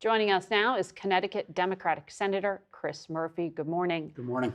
Joining us now is Connecticut Democratic Senator Chris Murphy. Good morning. Good morning.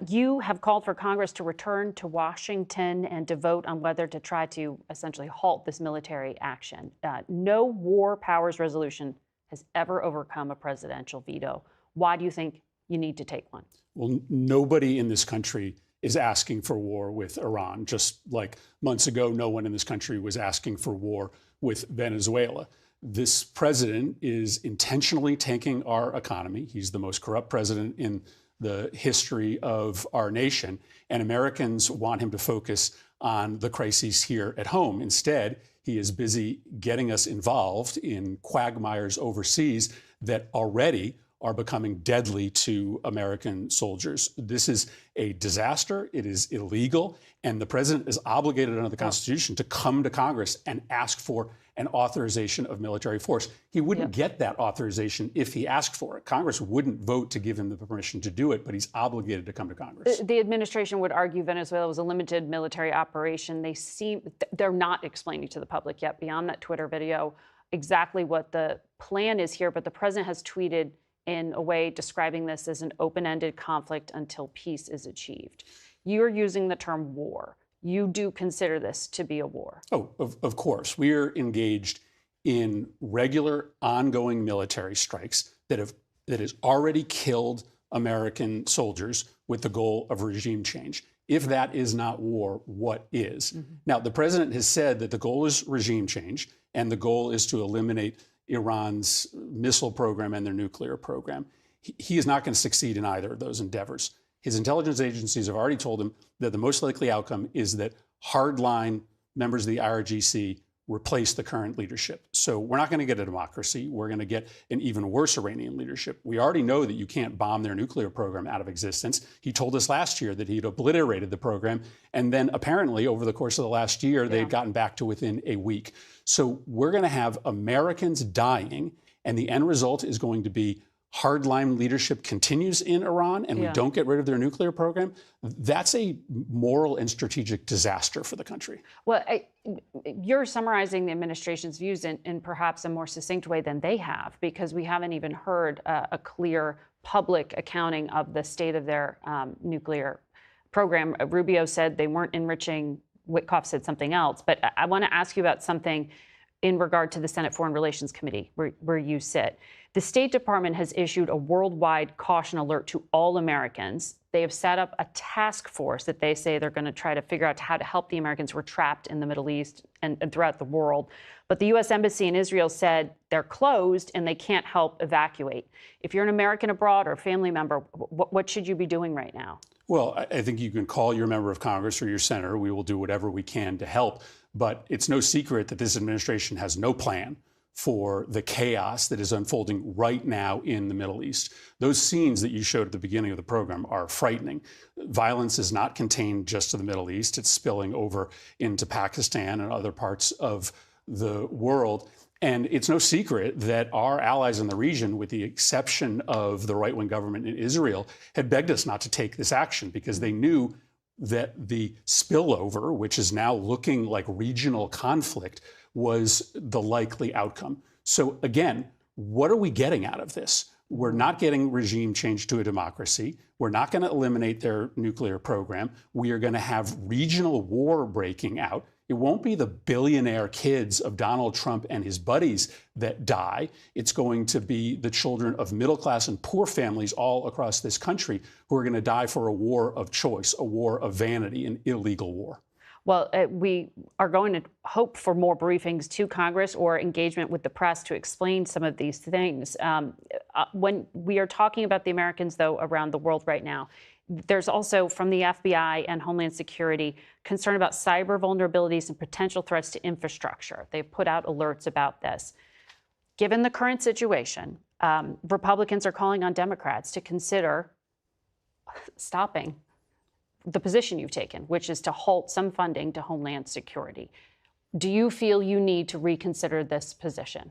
You have called for Congress to return to Washington and to vote on whether to try to essentially halt this military action. No war powers resolution has ever overcome a presidential veto. Why do you think you need to take one? Well, nobody in this country is asking for war with Iran. Just like months ago, no one in this country was asking for war with Venezuela. This president is intentionally tanking our economy. He's the most corrupt president in the history of our nation, and Americans want him to focus on the crises here at home. Instead, he is busy getting us involved in quagmires overseas that already are becoming deadly to American soldiers. This is a disaster. It is illegal. And the president is obligated under the Constitution to come to Congress and ask for an authorization of military force. He wouldn't get that authorization if he asked for it. Congress wouldn't vote to give him the permission to do it, but he's obligated to come to Congress. The administration would argue Venezuela was a limited military operation. They're not explaining to the public yet, beyond that Twitter video, exactly what the plan is here. But the president has tweeted in a way describing this as an open-ended conflict until peace is achieved. You're using the term war. You do consider this to be a war. Oh, of course. We're engaged in regular, ongoing military strikes that has already killed American soldiers with the goal of regime change. If that is not war, what is? Mm-hmm. Now, the president has said that the goal is regime change, and the goal is to eliminate Iran's missile program and their nuclear program. He is not going to succeed in either of those endeavors. His intelligence agencies have already told him that the most likely outcome is that hardline members of the IRGC replace the current leadership. So we're not going to get a democracy. We're going to get an even worse Iranian leadership. We already know that you can't bomb their nuclear program out of existence. He told us last year that he'd obliterated the program. And then apparently over the course of the last year, they'd gotten back to within a week. So we're going to have Americans dying, and the end result is going to be hardline leadership continues in Iran, and we don't get rid of their nuclear program. That's a moral and strategic disaster for the country. Well, you're summarizing the administration's views in perhaps a more succinct way than they have, because we haven't even heard a clear public accounting of the state of their nuclear program. Rubio said they weren't enriching. Witkoff said something else. But I want to ask you about something in regard to the Senate Foreign Relations Committee, where you sit. The State Department has issued a worldwide caution alert to all Americans. They have set up a task force that they say they're going to try to figure out how to help the Americans who are trapped in the Middle East and throughout the world. But the U.S. Embassy in Israel said they're closed and they can't help evacuate. If you're an American abroad or a family member, what should you be doing right now? Well, I think you can call your member of Congress or your senator. We will do whatever we can to help. But it's no secret that this administration has no plan for the chaos that is unfolding right now in the Middle East. Those scenes that you showed at the beginning of the program are frightening. Violence is not contained just to the Middle East. It's spilling over into Pakistan and other parts of the world. And it's no secret that our allies in the region, with the exception of the right-wing government in Israel, had begged us not to take this action because they knew that the spillover, which is now looking like regional conflict, was the likely outcome. So again, what are we getting out of this? We're not getting regime change to a democracy. We're not going to eliminate their nuclear program. We are going to have regional war breaking out. It won't be the billionaire kids of Donald Trump and his buddies that die. It's going to be the children of middle class and poor families all across this country who are going to die for a war of choice, a war of vanity, an illegal war. Well, we are going to hope for more briefings to Congress or engagement with the press to explain some of these things. When we are talking about the Americans, though, around the world right now, there's also, from the FBI and Homeland Security, concern about cyber vulnerabilities and potential threats to infrastructure. They've put out alerts about this. Given the current situation, Republicans are calling on Democrats to consider stopping the position you've taken, which is to halt some funding to Homeland Security. Do you feel you need to reconsider this position?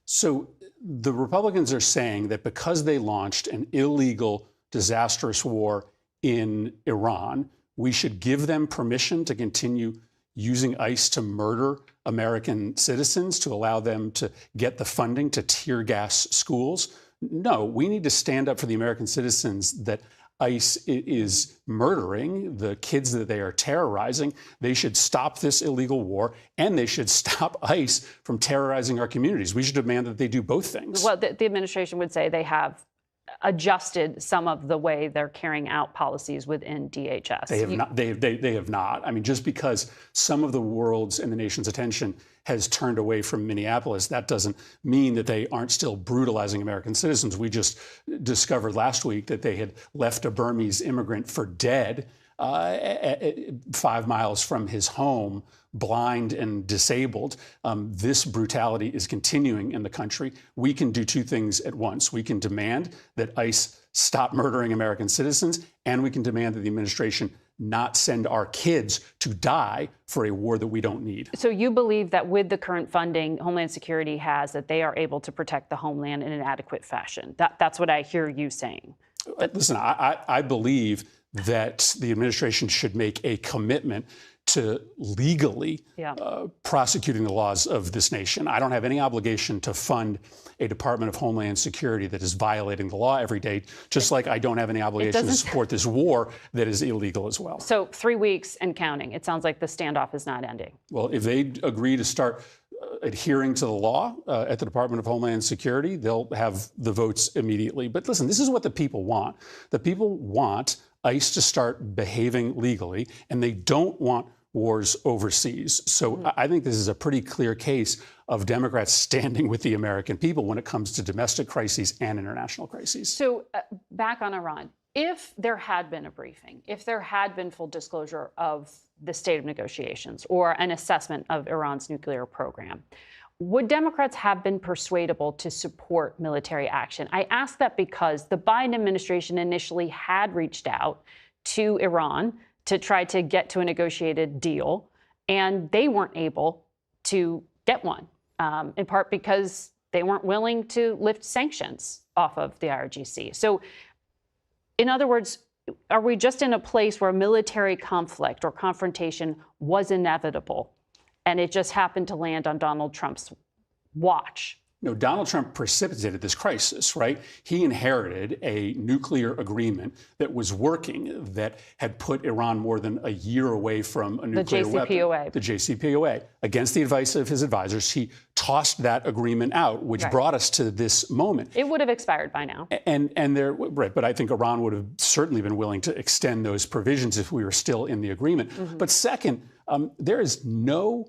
So the Republicans are saying that because they launched an illegal, disastrous war in Iran, we should give them permission to continue using ICE to murder American citizens, to allow them to get the funding to tear gas schools. No, we need to stand up for the American citizens that ICE is murdering, the kids that they are terrorizing. They should stop this illegal war, and they should stop ICE from terrorizing our communities. We should demand that they do both things. Well, the administration would say they have adjusted some of the way they're carrying out policies within DHS. They have not. They have not. I mean, just because some of the world's and the nation's attention has turned away from Minneapolis, that doesn't mean that they aren't still brutalizing American citizens. We just discovered last week that they had left a Burmese immigrant for dead 5 miles from his home, blind and disabled. This brutality is continuing in the country. We can do two things at once. We can demand that ICE stop murdering American citizens, and we can demand that the administration not send our kids to die for a war that we don't need. So you believe that with the current funding Homeland Security has, that they are able to protect the homeland in an adequate fashion? That's what I hear you saying. Listen, I believe that the administration should make a commitment to legally prosecuting the laws of this nation. I don't have any obligation to fund a Department of Homeland Security that is violating the law every day, just like I don't have any obligation to support this war that is illegal as well. So 3 weeks and counting. It sounds like the standoff is not ending. Well, if they agree to start adhering to the law at the Department of Homeland Security, they'll have the votes immediately. But listen, this is what the people want. The people want ICE to start behaving legally, and they don't want wars overseas. So I think this is a pretty clear case of Democrats standing with the American people when it comes to domestic crises and international crises. So back on Iran, if there had been a briefing, if there had been full disclosure of the state of negotiations or an assessment of Iran's nuclear program, would Democrats have been persuadable to support military action? I ask that because the Biden administration initially had reached out to Iran to try to get to a negotiated deal, and they weren't able to get one, in part because they weren't willing to lift sanctions off of the IRGC. So, in other words, are we just in a place where military conflict or confrontation was inevitable, and it just happened to land on Donald Trump's watch? No, Donald Trump precipitated this crisis, right? He inherited a nuclear agreement that was working, that had put Iran more than a year away from a nuclear weapon. The JCPOA. Against the advice of his advisors, he tossed that agreement out, which brought us to this moment. It would have expired by now. But I think Iran would have certainly been willing to extend those provisions if we were still in the agreement. But second, there is no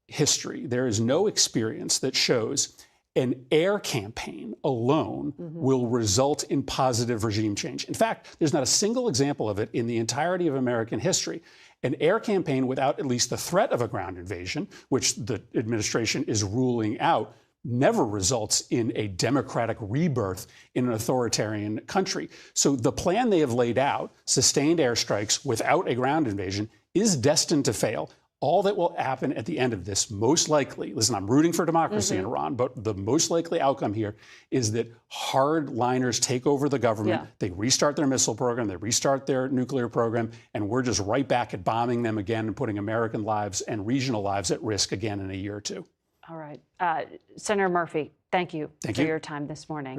history, there is no experience that shows an air campaign alone will result in positive regime change. In fact, there's not a single example of it in the entirety of American history. An air campaign without at least the threat of a ground invasion, which the administration is ruling out, never results in a democratic rebirth in an authoritarian country. So the plan they have laid out, sustained airstrikes without a ground invasion, is destined to fail. All that will happen at the end of this, most likely, listen, I'm rooting for democracy in Iran, but the most likely outcome here is that hardliners take over the government, they restart their missile program, they restart their nuclear program, and we're just right back at bombing them again and putting American lives and regional lives at risk again in a year or two. All right. Senator Murphy, thank you for your time this morning.